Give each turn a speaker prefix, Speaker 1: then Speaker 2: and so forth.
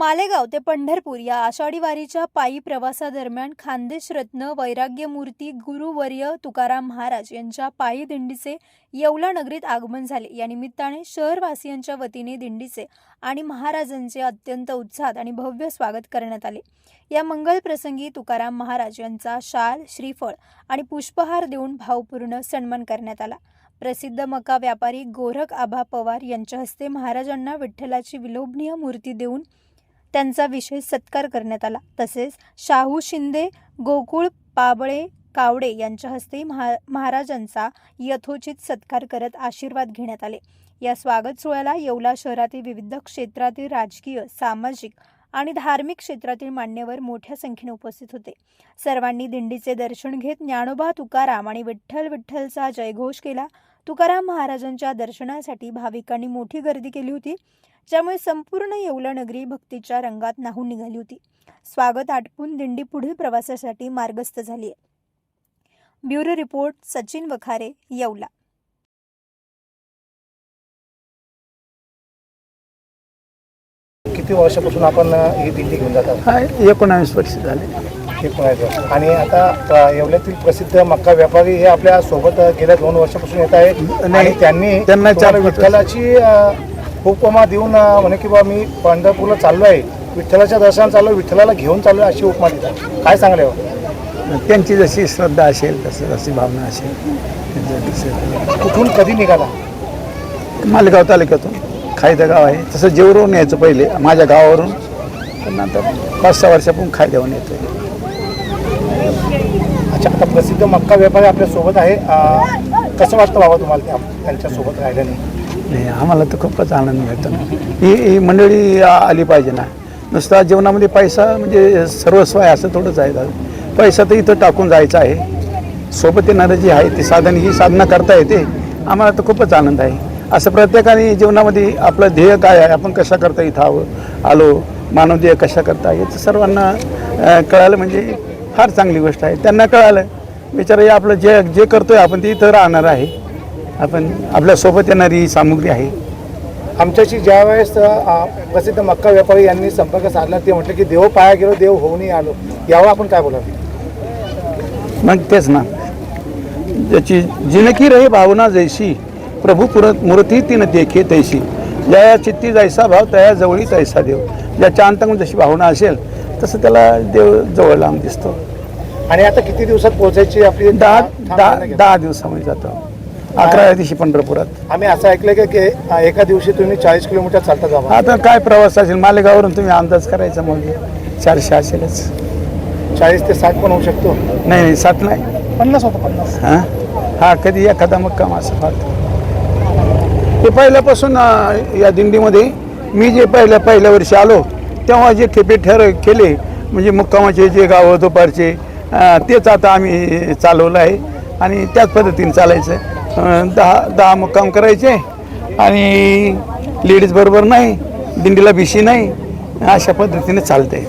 Speaker 1: मालेगाव ते पंढरपूर या आषाढी वारीच्या पायी प्रवासादरम्यान खान्देश रत्न वैराग्यमूर्ती गुरुवर्य तुकाराम महाराज यांच्या पायी दिंडीचे येवला नगरीत आगमन झाले। या निमित्ताने शहरवासियांच्या वतीने दिंडीचे आणि महाराजांचे अत्यंत उत्साहात आणि भव्य स्वागत करण्यात आले। या मंगल प्रसंगी तुकाराम महाराज यांचा शाल, श्रीफळ आणि पुष्पहार देऊन भावपूर्ण सन्मान करण्यात आला। प्रसिद्ध मका व्यापारी गोरख आबा पवार यांच्या हस्ते महाराजांना विठ्ठलाची विलोभनीय मूर्ती देऊन त्यांचा विशेष सत्कार करण्यात आला। तसेच शाहू शिंदे, गोकुळ पाबळे कावडे यांच्या हस्ते महाराजांचा यथोचित सत्कार करत आशीर्वाद घेण्यात आले। या स्वागत सोहळ्याला येवला शहरातील विविध क्षेत्रातील राजकीय, सामाजिक आणि धार्मिक क्षेत्रातील मान्यवर मोठ्या संख्येने उपस्थित होते। सर्वांनी दिंडीचे दर्शन घेत ज्ञानोबा तुकाराम आणि विठ्ठल विठ्ठलचा जयघोष केला। तुकाराम महाराजांच्या दर्शनासाठी भाविकांनी मोठी गर्दी केली होती, ज्यामुळे संपूर्ण येवला नगरी भक्तीच्या रंगात न्हाऊन निघाली होती। स्वागत आटपून दिंडी पुढील प्रवासासाठी मार्गस्थ झाली आहे। Bureau report, Sachin Wakhare, Yeola.
Speaker 2: किती वर्षापासून आपण ही दिंडी घेऊन जातात?
Speaker 3: 19 वर्ष झाले।
Speaker 2: 19 वर्ष। आणि आता येवल्यातील प्रसिद्ध मक्का व्यापारी हे आपल्या सोबत गेल्या 2 वर्षापासून येत आहेत आणि त्यांना विठ्ठलाची उपमा देऊन म्हणे की बा मी पंढरपूरला चाललो आहे, विठ्ठलाच्या दर्शनाला चाललो, विठ्ठलाला घेऊन चाललो अशी उपमा देतात। काय सांगले हो?
Speaker 3: त्यांची जशी श्रद्धा असेल जशी भावना असेल।
Speaker 2: कुठून कधी निघाला?
Speaker 3: मालेगाव तालुक्यातून खायदा गाव आहे, तसं जेवरून यायचं पहिले माझ्या गावावरून, पण नंतर 5-6 वर्षापासून खायद्यावरून येतो।
Speaker 2: अच्छा, आता प्रसिद्ध मक्का व्यापारी आपल्या सोबत आहे, कसं वाटतं बाबा तुम्हाला त्यांच्या सोबत राहिल्याने?
Speaker 3: नाही, आम्हाला तर खूपच आनंद मिळतो ना। ही मंडळी आली पाहिजे ना। नुसता जीवनामध्ये पैसा म्हणजे सर्वस्व आहे असं थोडंच आहे। पैसा तर इथं टाकून जायचा आहे, सोबत येणारं जे आहे ते ही साधना करता येते। आम्हाला तर खूपच आनंद आहे। असं प्रत्येकाने जीवनामध्ये आपलं ध्येय काय आहे, आपण कशा करता इथं आलो, मानव ध्येय कशा करता, याचं सर्वांना कळालं म्हणजे फार चांगली गोष्ट आहे। त्यांना कळालं बिचारा आपलं जे करतोय आपण ते इथं राहणार आहे, आपण आपल्यासोबत येणारी सामुग्री आहे।
Speaker 2: आमच्याशी ज्या वेळेस प्रसिद्ध मक्का व्यापारी यांनी संपर्क साधला ते म्हटलं की देव पाया गेलो, देव होऊनही आलो, यावर आपण काय बोलाल?
Speaker 3: मग तेच ना, ज्याची जिनकी रहे भावना जैसी, प्रभू मूर्ती तीन देखे तैसी, ज्या चित्ती जैसा भाव तया जवळी तैसा देव। ज्याच्या अंतर्गत जशी भावना असेल तसं त्याला देव जवळ लांब दिसतो।
Speaker 2: आणि आता किती दिवसात पोहोचायची आपली?
Speaker 3: 10 दिवसामध्ये जातो। 11व्या दिवशी पंढरपुरात।
Speaker 2: आम्ही असं ऐकलं की एका दिवशी तुम्ही 40 किलोमीटर चालता जावा।
Speaker 3: आता काय प्रवास असेल, मालेगाववरून तुम्ही अंदाज करायचा मग 400 असेलच।
Speaker 2: 40 ते 60 पण होऊ शकतो?
Speaker 3: नाही 60 नाही,
Speaker 2: 50 होतं। 50
Speaker 3: हा कधी एखादा मुक्काम असं पाहतो। ते पहिल्यापासून या दिंडीमध्ये मी जे पहिल्या वर्षी आलो तेव्हा जे खेपे केले म्हणजे मुक्कामाचे जे गावं दुपारचे तेच आता आम्ही चालवलं आहे आणि त्याच पद्धतीने चालायचं। 10 मुक्काम करायचे आणि लेडीज बरोबर नाही, दिंडीला भिशी नाही, अशा पद्धतीने चालते।